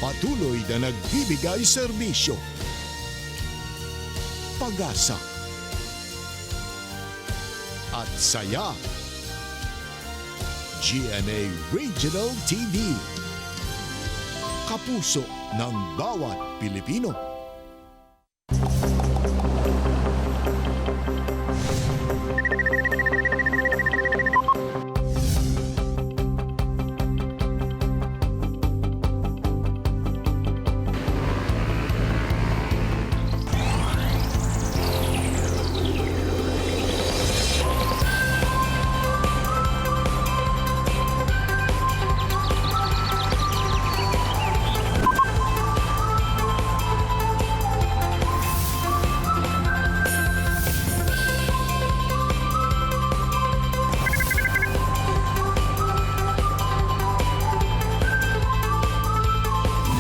Patuloy na nagbibigay serbisyo. Pag-asa at saya. GMA Regional TV. Kapuso ng bawat Pilipino.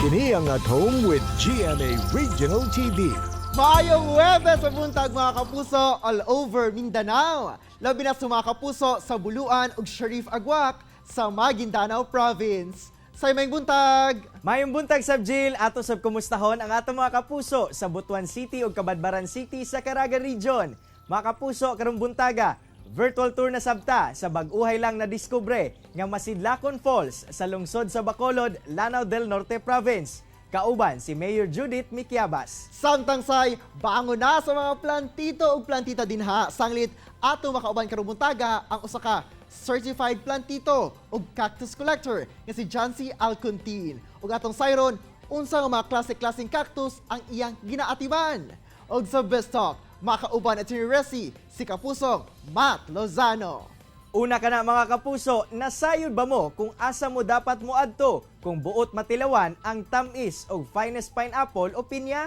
Kini ang At Home with GMA Regional TV. Maayong Huwebes sa buntag mga kapuso all over Mindanao. Labi na sa mga kapuso sa Buluan ug Sharif Agwak sa Maguindanao Province. Sa may buntag. Mayong buntag Sabjil, ato sab kumustahon ang ato mga kapuso sa Butuan City ug Kabadbaran City sa Caraga Region. Mga kapuso karong buntaga, virtual tour na sabta sa bag-uhay lang na diskubre nga Masidlacon Falls sa lungsod sa Bacolod, Lanao del Norte Province. Kauban si Mayor Judith Miquiabas. Samtang say bango na sa mga plantito ug plantita dinha. Sanglit ato makauban karong buntaga ang usa ka certified plantito ug cactus collector nga si Jancy Alcontin. Ug atong sayron unsa nga mga klase-klaseng cactus ang iyang ginaatiman. Ug sa Best Talk, makauban at Resi si Kapusong Matt Lozano. Una ka na mga kapuso, nasayod ba mo kung asa mo dapat moadto kung buot matilawan ang tamis o finest pineapple o pinya?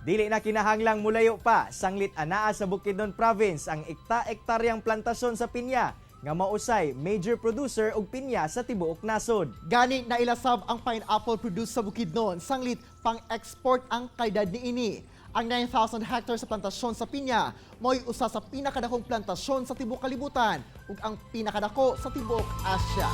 Dili na kinahanglang mulayo pa, sanglit anaa sa Bukidnon Province ang ekta-ektaryang plantasyon sa pinya nga mausay major producer og pinya sa tibuok nasod. Gani na ilasab ang pineapple produced sa Bukidnon, sanglit pang-export ang kalidad niini. Ang 9,000 hectares sa plantasyon sa pinya mo'y usa sa pinakadakong plantasyon sa tibuok kalibutan ug ang pinakadako sa tibuok Asya.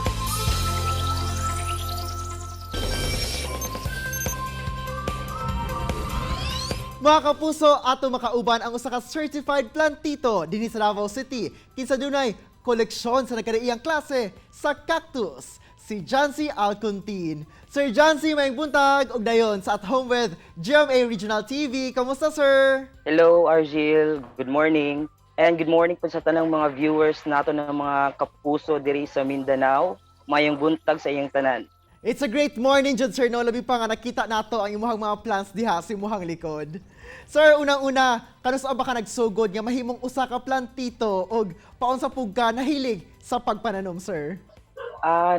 Mga kapuso, ato makauban ang usa ka certified plantito dinhi sa Davao City kinsa dunay koleksyon sa nagkadaiyang klase sa cactus. Si Jancy Alcontin. Sir Jancy, may buntag og dayon sa At Home with GMA Regional TV. Kamusta, sir? Hello, Argil. Good morning. And good morning po sa tanang mga viewers nato ng mga kapuso diri sa Mindanao. Mayong buntag sa iyong tanan. It's a great morning, Jud, sir. No, labi pa nga nakita nato ang imuhang mga plants diha sa imuhang likod. Sir, unang-una, kanus ba ka nagsugod nga mahimong usa ka plantito og paunsa pug ka nahilig sa pagpananom, sir?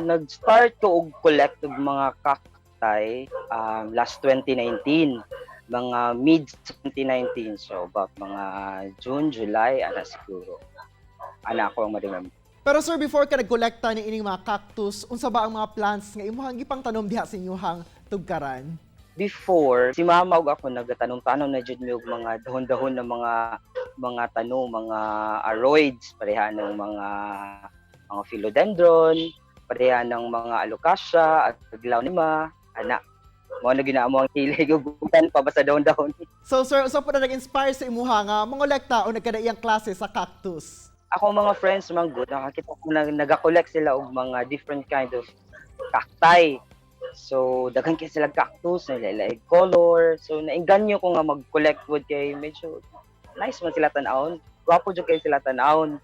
Nag-start ko og collect og mga cacti last 2019. Mga mid 2019. So, about mga June, July, siguro. Ako ang madumam. Pero sir, before ka nagkolekta ng ining mga cactus, unsa ba ang mga plants nga imuhang gipang tanom diha sa inyuhang tugkaran? Before, si mama ug ako nagtanom-tanom na jud mi og mga dahon-dahon ng mga tanom, mga aroids, pareha ng mga philodendron, pareha ng mga alocasia at aglaw nima, mo na ginaamo ang hilig ug bukan pa basta dahon-dahon. So sir, usa po na nag-inspire sa imuha nga mangolekta o nagkadaiyang klase sa cactus? Ako mga friends mga good, nakakita ko na nag-collect sila og mga different kind of cacti. So daghan kay sila cactus na lain color. So nainganyo ko nga mag-collect wood kay medyo nice man sila tan-awon. Gwapo jud kay sila tan-awon.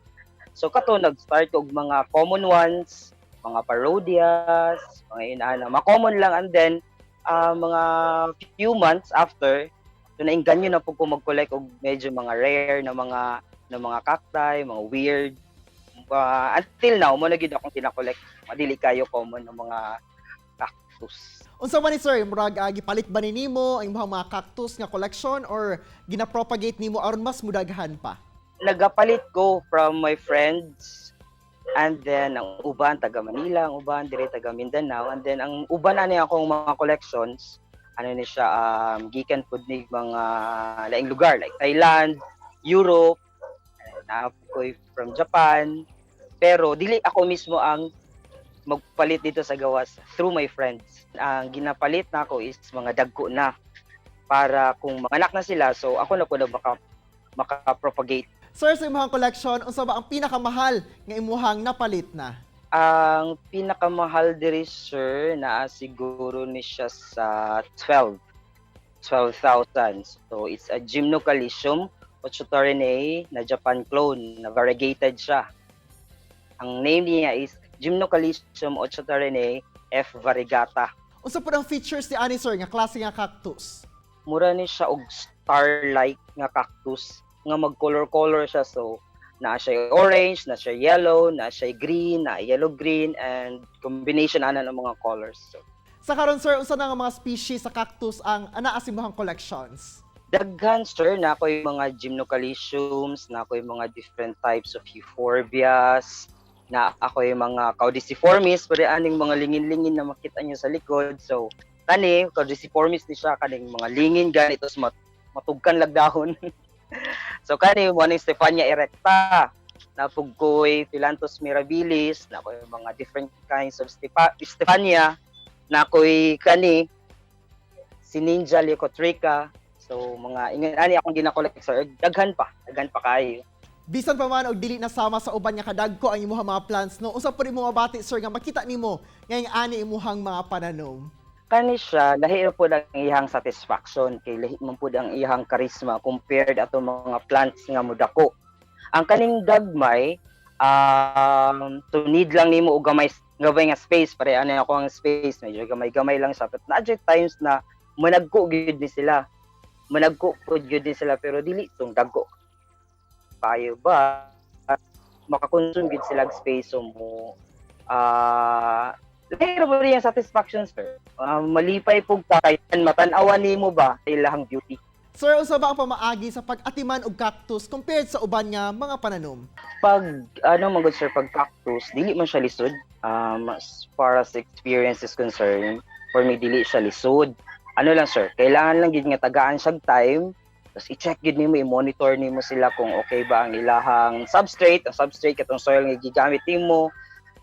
So kato nag-start og mga common ones, mga parodias, mga inaana, mga common lang, and then mga few months after, so nainganyo na po ko mag-collect og medyo mga rare na mga cacti, mga weird. Until now, mo na gid akong kina-collect. Madili kayo common ng mga cactus. Unsa man ni sir, murag gipalit ba ni nimo ang imong mga cactus nga collection or gina-propagate nimo aron mas mudaghan pa? Nagapalit ko from my friends. And then, ang uban, taga Manila, ang uban, dire taga Mindanao. And then, ang uban na niya akong mga collections, ni siya, gikan po ni mga laing lugar, like Thailand, Europe, na from Japan. Pero, dili ako mismo ang magpalit dito sa gawas through my friends. Ang ginapalit na ako is mga dagko na para kung manganak na sila, so ako na po na maka-propagate. Sir, sa imong collection, unsa ba ang pinakamahal nga imuhang napalit na? Ang pinakamahal diri sir na siguro ni siya sa 12,000. So it's a Gymnocalcium Ochotorinae na Japan clone na variegated siya. Ang name niya is Gymnocalcium Ochotorinae F. variegata. Unsa po ang features ni ani sir nga klase nga cactus? Mura ni siya og star-like nga cactus nga mag-color-color siya, so na siya orange, na siya yellow, na siya green, na yellow-green, and combination ana ng mga colors. So, Sa karon sir, unsa na nga mga species sa cactus ang anaa sa imong collections? daghan sir, na ako yung mga Gymnocalciums, na ako yung mga different types of euphorbias, na ako yung mga caudiciformis, pero aning mga lingin-lingin na makita nyo sa likod. So, kani, caudiciformis ni siya, kaning mga lingin ganito, matugkan lagdahon. So, kani, mo ng Stephania erecta, na pugkoy, Philanthus mirabilis, na ako yung mga different kinds of Stephania, na ako'y kani, si Ninja leucotrica. So, mga ingani akong gina-collect, sir. Daghan pa kayo. Bisan pa man og dili nasama sa uban nga kadagko ang imuhang mga plants, no? Unsa po nimo mabati sir nga makita nimo ngayong ani imuhang mga pananom? Kani siya, lahi na po ang iyang satisfaction, kay lahi man po ang iyang charisma compared ato mga plants nga mudako. Ang kaning dagmay, to need lang nimo og gamay nga space, pare ano ako ang space, medyo gamay-gamay lang siya. But na-adject times na managko gyud ni sila. Managko po gyud ni sila, pero dili tong dagko kayo ba makakonsume gid sila og space mo. Pero po rin yung satisfaction, sir. Malipay po kay matan-awan nimo ba ilahang beauty. Sir, unsa ba ang pamaagi sa pag-atiman og cactus compared sa uban nga mga pananom? Pag magod sir, pag cactus dili man siya lisod. As far as experience is concerned, for me dili siya lisod. Ano lang sir, kailangan lang gid nga tagaan siyang time. Tapos i-check gid nimo, i-monitor nimo sila kung okay ba ang ilahang substrate, katong soil nga gigamit nimo.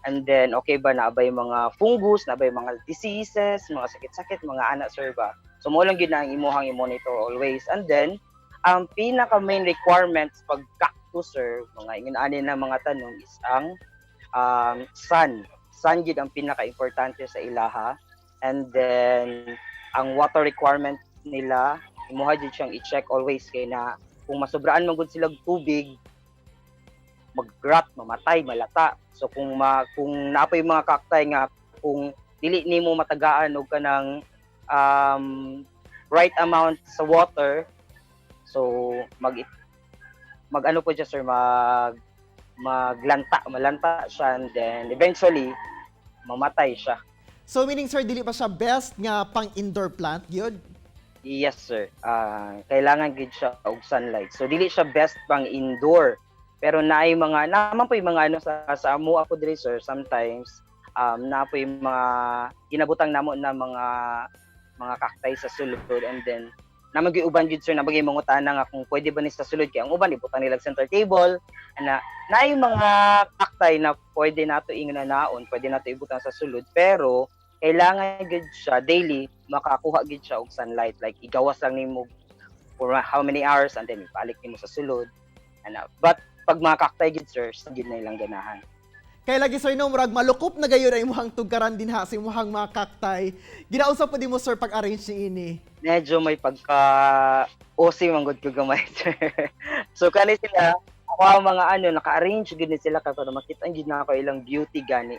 And then okay ba naabay mga fungus, naabay mga diseases, mga sakit-sakit, mga anak sir ba. So mo lang gid na ang imuhang i-monitor always. And then ang pinaka main requirements pag cactus sir, mga ingin-ani na mga tanong is ang sun. Sun gid ang pinaka-importante sa ilaha. And then ang water requirement nila, imuha jud siyang i-check always kay na kung masobraan man gud sila tubig, mag-rot, mamatay, malata. So kung naapay mga cacti nga kung dili nimo matagaan og kanang right amount sa water, so mag-ano po siya sir, malanta siya, and then eventually mamatay siya. So meaning sir, dili ba siya best nga pang indoor plant gyud? Yes sir. Kailangan gid siya og sunlight. So dili siya best pang indoor. Pero naay mga naman po yung mga ano sa amo ako diri sir, sometimes na po yung mga ginabutang namo na mga cacti sa sulod, and then naman gyud uban gyud sir na bagay mangutana nga kung pwede ba ni sa sulod, kay ang uban ibutang nila center table, na naay mga cacti na pwede nato inganaon, pwede nato ibutang sa sulod, pero kailangan gid siya daily makakuha gid siya og sunlight, like igawas lang nimo for how many hours and then ibalik nimo sa sulod. But pag mga cacti gid sir, gid na ilang ganahan. Kay lagi sir no, murag malukop na gayon ang imuhang tugkaran din ha sa imuhang mga cacti. Ginausap po di mo sir pag-arrange niini. Medyo may pagka OC man gud ko gamay sir. So kani sila ako ang mga naka-arrange gid ni sila kay para makita gid na ako ilang beauty gani.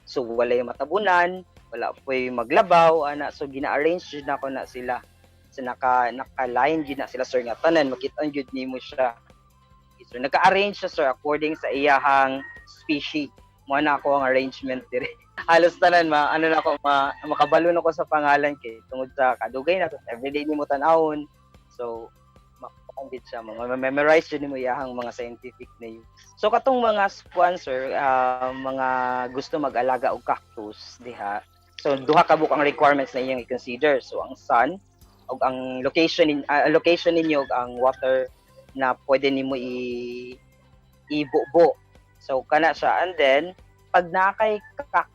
So wala yung matabunan, wala po yung maglabaw, so gina-arrange gid na ako na sila. So naka-line gid na sila sir nga tanan makita gid nimo siya. So naka-arrange siya sir according sa iyahang species. Mo na ako ang arrangement dire. Halos tanan makabalon ako sa pangalan kay tungod sa kadugay na to. Everyday nimo tan-awon. So makapangit siya, memorize yun mo iyahang mga scientific names. So katong mga sponsor, mga gusto mag-alaga og cactus diha. So duha ka buk ang requirements na iyang i-consider. So ang sun og ang location ninyo og ang water na pwede nimo ibubo. So kana siya, and then pag nakay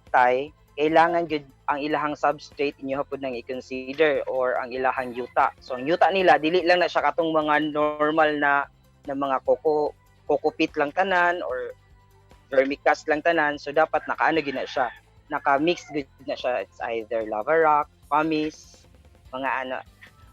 cacti, kailangan gyud ang ilahang substrate inyo hapud nang i-consider or ang ilahang yuta. So ang yuta nila dili lang na siya katong mga normal na mga coco peat lang tanan or vermicast lang tanan. So dapat nakaano gyud na siya. Naka-mix gyud na siya. It's either lava rock, pumice, mga ano.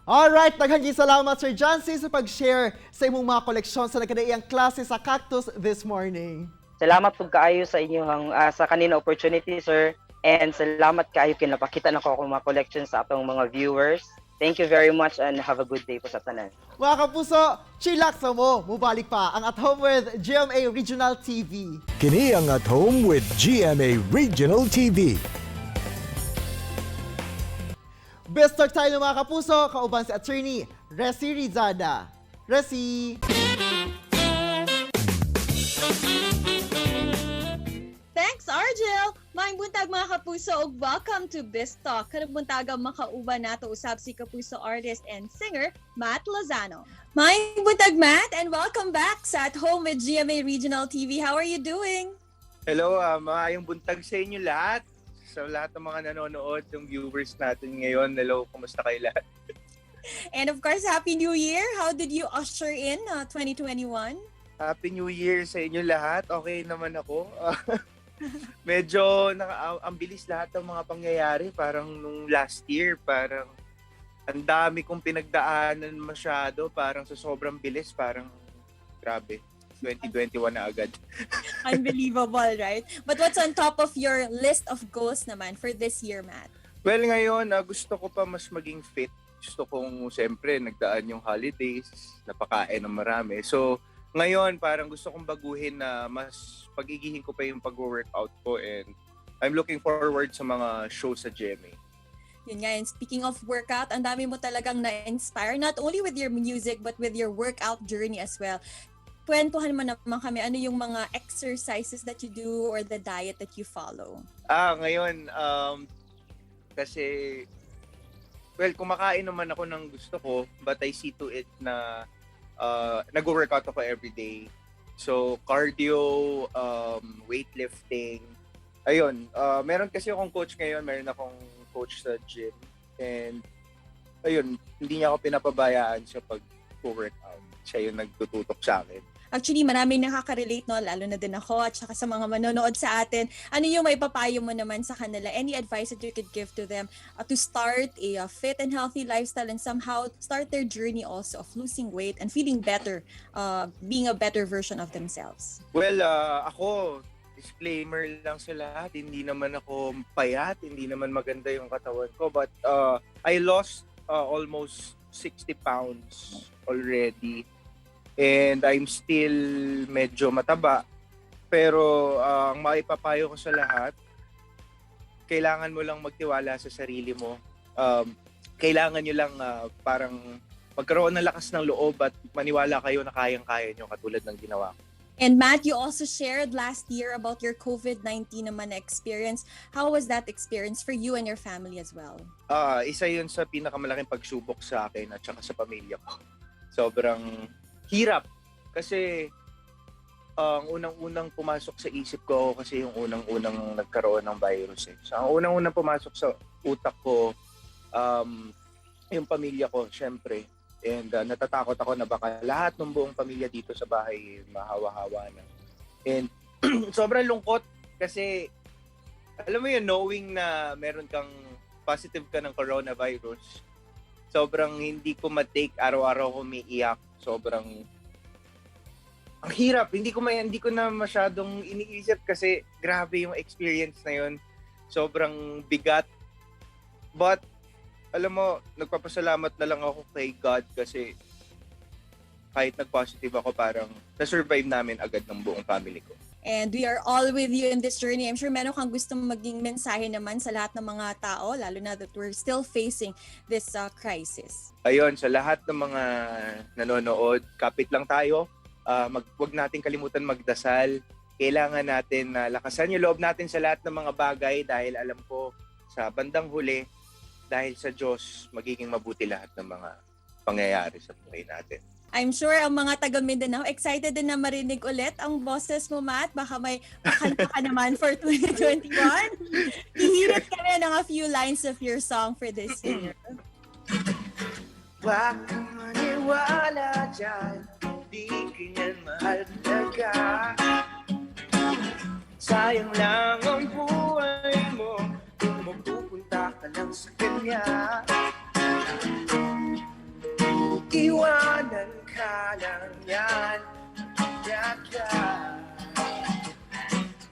Alright, daghang salamat Sir Jancy sa pag-share sa imong mga koleksyon sa nagkadaiyang klase sa cactus this morning. Salamat po kaayo sa inyong sa kanina opportunity, sir. And salamat kaayo kinapakita na ko akong mga collection sa atong mga viewers. Thank you very much and have a good day po sa tanan. Mga kapuso, chillax mo, mubalik pa ang At Home with GMA Regional TV. Kini ang At Home with GMA Regional TV. Best talk tayo mga kapuso, kauban si Attorney Resi Rizada. Resi! Thanks, Argel! Maayong buntag mga kapuso ug welcome to Biz Talk. Kanang buntagang makauban nato usab si kapuso artist and singer Matt Lozano. Maayong buntag Matt and welcome back sa At Home with GMA Regional TV. How are you doing? Hello, maayong buntag sa inyo lahat. Sa lahat ng mga nanonood, yung viewers natin ngayon. Hello, kumusta kayo lahat? And of course, Happy New Year! How did you usher in 2021? Happy New Year sa inyo lahat. Okay naman ako. Medyo ang bilis lahat ng mga pangyayari. Parang nung last year, parang ang dami kong pinagdaanan masyado. Parang sa sobrang bilis, parang grabe. 2021 na agad. Unbelievable, right? But what's on top of your list of goals naman for this year, Matt? Well, ngayon, gusto ko pa mas maging fit. Gusto kong, siyempre, nagdaan yung holidays, napakain ng marami. So, ngayon, parang gusto kong baguhin na mas pagigihin ko pa yung pag-workout ko and I'm looking forward sa mga shows sa GMA. Yun nga, and speaking of workout, ang dami mo talagang na-inspire, not only with your music, but with your workout journey as well. Kwentuhan mo naman kami, ano yung mga exercises that you do or the diet that you follow? Ngayon, kasi, well, kumakain naman ako ng gusto ko, but I see to it na nag-workout ako every day. So, cardio, weightlifting, ayun. Meron kasi akong coach ngayon, meron akong coach sa gym. And, ayun, hindi niya ako pinapabayaan sa pag-workout. Siya yung nagtututok sa akin. Actually, maraming nakaka-relate, no? Lalo na din ako at saka sa mga manonood sa atin. Ano yung may papayo mo naman sa kanila? Any advice that you could give to them to start a fit and healthy lifestyle and somehow start their journey also of losing weight and feeling better, being a better version of themselves? Well, ako, disclaimer lang sa lahat, hindi naman ako payat, hindi naman maganda yung katawan ko, but I lost almost 60 pounds already. And I'm still medyo mataba. Pero ang maipapayo ko sa lahat, kailangan mo lang magtiwala sa sarili mo. Kailangan nyo lang parang magkaroon ng lakas ng loob at maniwala kayo na kayang-kaya nyo katulad ng ginawa ko. And Matt, you also shared last year about your COVID-19 naman na experience. How was that experience for you and your family as well? Isa yun sa pinakamalaking pagsubok sa akin at saka sa pamilya ko. Sobrang hirap kasi ang unang-unang pumasok sa isip ko kasi yung unang-unang nagkaroon ng virus eh. So ang unang-unang pumasok sa utak ko yung pamilya ko syempre. And natatakot ako na baka lahat ng buong pamilya dito sa bahay mahawa-hawa na. And sobrang lungkot kasi alam mo yun, knowing na meron kang positive ka ng coronavirus, sobrang hindi ko ma-take, araw-araw ko umiiyak. Sobrang ang hirap. Hindi ko na masyadong iniisip kasi grabe yung experience na yun. Sobrang bigat. But alam mo, nagpapasalamat na lang ako kay God kasi kahit nag-positive ako, parang na-survive namin agad ng buong family ko. And we are all with you in this journey. I'm sure meron kang gustong maging mensahe naman sa lahat ng mga tao, lalo na that we're still facing this crisis. Ayun, sa lahat ng mga nanonood, kapit lang tayo. Huwag natin kalimutan magdasal. Kailangan natin na lakasan yung loob natin sa lahat ng mga bagay dahil alam ko sa bandang huli, dahil sa Diyos, magiging mabuti lahat ng mga pangyayari sa buhay natin. I'm sure ang mga taga Mindanao excited din na marinig ulit ang boses mo, Matt. Baka may makanta ka naman for 2021. Hihirit ka na ng a few lines of your song for this year. Huwag kang maniwala dyan, di ganyan mahal talaga. Sayang lang ang buhay mo kung mapupunta ka lang sa kanya. Iwanan ka lang yan, yaka.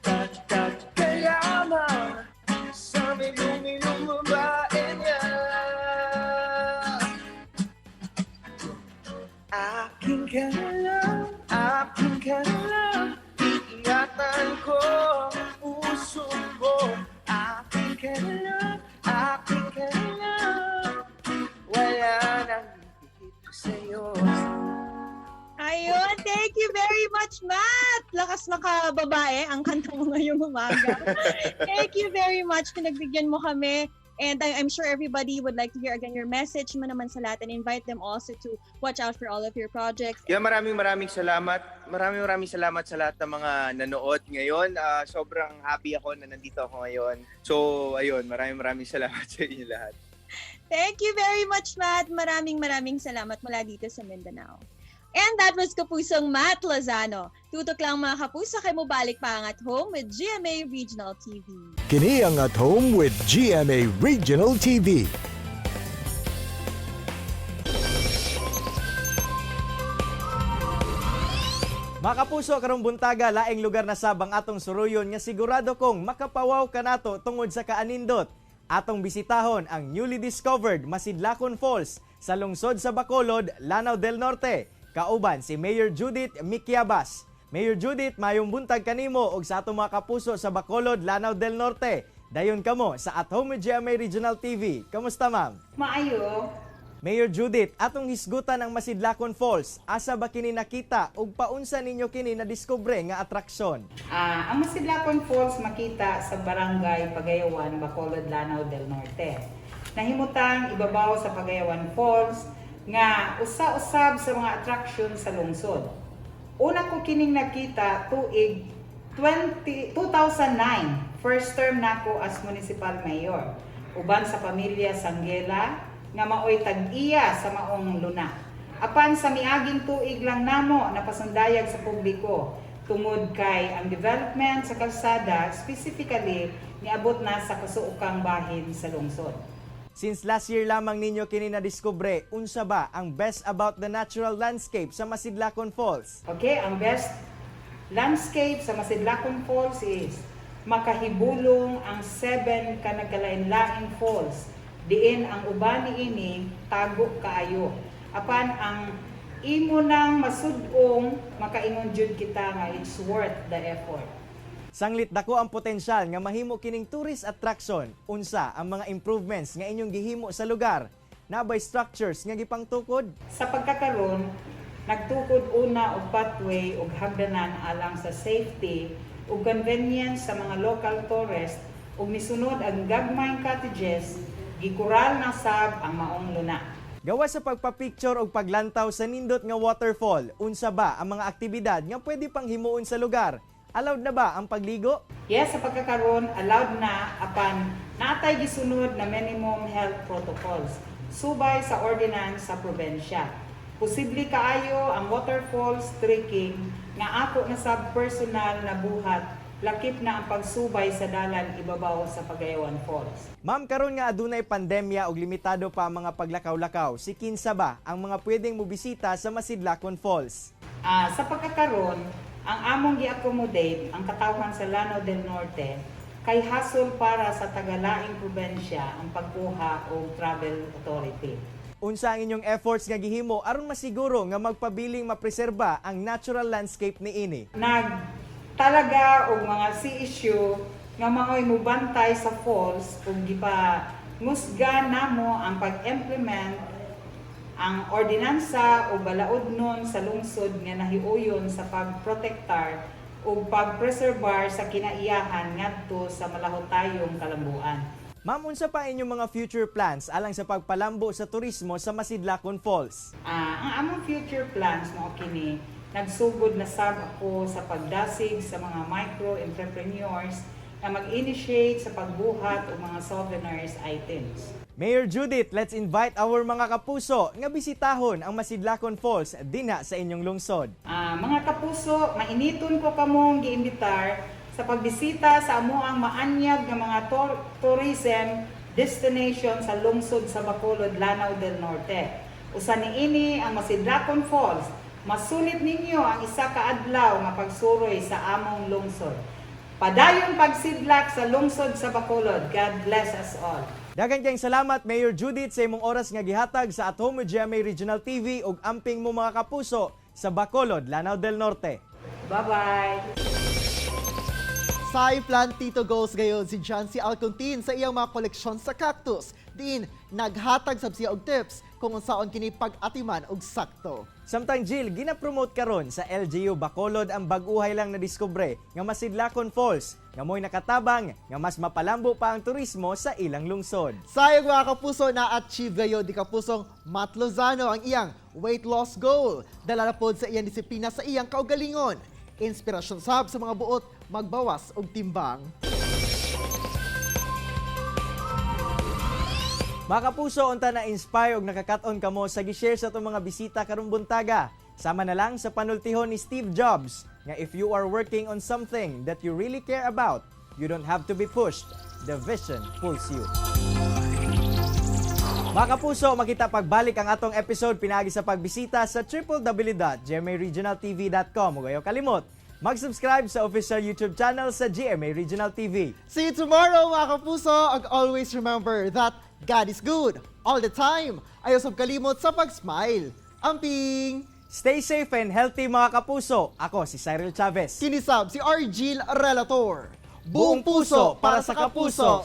Dagdag ka lamang sa minuming babae niya. Akin ka lang, iingatan ko ang puso mo. Akin ka lang, wala nang hihit sa'yo. Ayun, thank you very much, Matt! Lakas makababae ang kanta mo ngayong umaga. Thank you very much na nagbigyan mo kami. And I'm sure everybody would like to hear again your message mo naman sa lahat and invite them also to watch out for all of your projects. Yeah, maraming salamat. Maraming salamat sa lahat ng mga nanood ngayon. Sobrang happy ako na nandito ako ngayon. So, ayun, maraming salamat sa inyo lahat. Thank you very much, Matt. Maraming salamat mula dito sa Mindanao. And that was Kapusong Matt Lozano. Tutok lang mga kapuso, kay mo balik pa ang At Home with GMA Regional TV. Kini ang At Home with GMA Regional TV. Mga kapuso, karong buntaga, laing lugar na sabang atong suruyon nga sigurado kong makapawaw ka nato tungod sa kaanindot. Atong bisitahon ang newly discovered Masidlakon Falls sa lungsod sa Bacolod, Lanao del Norte. Kauban si Mayor Judith Miquiabas. Mayor Judith, mayong buntag kanimo og sa atong mga kapuso sa Bacolod, Lanao del Norte. Dayon kamo sa At Home with GMA Regional TV. Kamusta, ma'am? Maayo. Mayor Judith, atong hisgutan ang Masidlakon Falls. Asa ba kini nakita ug paunsa ninyo kini na diskubre nga atraksyon? Ang Masidlakon Falls makita sa Barangay Pagayawan, Bacolod, Lanao del Norte. Nahimutang ibabaw sa Pagayawan Falls nga usa-usab sa mga attraction sa lungsod. Una ko kining nakita tuig 2009, first term nako as municipal mayor. Uban sa pamilya Sanggela nga maoy tag-iya sa maong luna. Apan sa miaging tuig lang namo napasundayag sa publiko tungod kay ang development sa kalsada, specifically niabot na sa kasuukang bahin sa lungsod. Since last year lamang ninyo kini nadiskubre, unsa ba ang best about the natural landscape sa Masidlakon Falls? Okay, ang best landscape sa Masidlakon Falls is makahibulong ang 7 kanagkalain-laing falls. Diin ang uban niini tago kaayo. Apan ang imo nang masud-ong makaingon jud kita nga it's worth the effort. Sanglit dako ang potensyal nga mahimo kining tourist attraction. Unsa ang mga improvements nga inyong gihimo sa lugar? Nabay structures nga gipangtukod? Sa pagkakaroon, nagtukod una og pathway ug hagdanan alang sa safety ug convenience sa mga local tourists ug misunod ang gagmayng cottages, gikural na sab ang maong luna. Gawa sa pagpapicture o paglantaw sa nindot nga waterfall, unsa ba ang mga aktibidad nga pwede pang himuon sa lugar? Allowed na ba ang pagligo? Yes, sa pagkakaroon, allowed na apan natay gisunod na minimum health protocols subay sa ordinance sa probensya. Posible kaayo ang waterfalls trekking nga ako na sab personal na buhat lakip na ang pagsubay sa dalan ibabaw sa Pagayawan Falls. Ma'am, karon nga adunay pandemya ug limitado pa ang mga paglakaw-lakaw, si kinsa ba ang mga pwedeng mobisita sa Masidlakon Falls? Sa pagkakaroon, ang among gi-accommodate ang katawhan sa Lanao del Norte kay hasol para sa tagalaing probensya ang pagkuha og travel authority. Unsa ang inyong efforts nga gihimo aron masiguro nga magpabiling mapreserba ang natural landscape niini? Talaga og mga issue nga maoy mubantay sa falls ug gipa musga namo ang pag-implement ang ordinansa o balaodnon sa lungsod nga nahiuyon sa pagprotektar o pagpreserbar sa kinaiyahan ngadto sa malahutayong kalambuan. Ma'am, unsa pa inyong mga future plans alang sa pagpalambo sa turismo sa Masidlakon Falls? Ang among future plans mo kini nagsugod na sab ako sa pagdasig sa mga micro-entrepreneurs na mag-initiate sa pagbuhat og mga souvenirs items. Mayor Judith, let's invite our mga kapuso nga bisitahon ang Masidlakon Falls dinha sa inyong lungsod. Mga kapuso, mainiton ko kamong giimbitar sa pagbisita sa amoang maanyag nga mga tourism destination sa lungsod sa Bacolod, Lanao del Norte. Usa niini ang Masidlakon Falls. Masulit ninyo ang isa ka adlaw nga pagsuroy sa among lungsod. Padayon pagsidlak sa lungsod sa Bacolod. God bless us all. Daghang kayong salamat, Mayor Judith, sa imong oras nga gihatag sa At Home with GMA Regional TV ug amping mo mga kapuso sa Bacolod, Lanao del Norte. Bye-bye. Sa Plantito Goes gayon si Jancy Alcontin sa iyang mga koleksyon sa cactus. Diin, naghatag sab siya og tips kung unsaon kini pag-atiman og sakto. Samtang Jill, ginapromote karon sa LGU Bacolod ang bag-uhay lang na diskubre nga Masidlakon Falls nga mo'y nakatabang nga mas mapalambo pa ang turismo sa ilang lungsod. Sayang mga kapuso, na-achieve gayon di kapusong Matt Lozano ang iyang weight loss goal. Dala na pod sa iyang disiplina sa iyang kaugalingon. Inspirasyon sab sa mga buot magbawas og timbang. Mga kapuso, unta na-inspire og nakakaton kamo sa gi-share sa itong mga bisita karong buntaga. Sama na lang sa panultihon ni Steve Jobs nga if you are working on something that you really care about, you don't have to be pushed. The vision pulls you. Mga kapuso, makita pagbalik ang atong episode pinagi sa pagbisita sa www.gmaregionaltv.com. Huwag kayo kalimot, mag-subscribe sa official YouTube channel sa GMA Regional TV. See you tomorrow mga kapuso, and always remember that God is good all the time. Ayaw sab kalimot sa pag-smile. Amping! Stay safe and healthy mga kapuso. Ako si Cyril Chavez. Kinisab si Argil Relator. Buong puso para sa kapuso.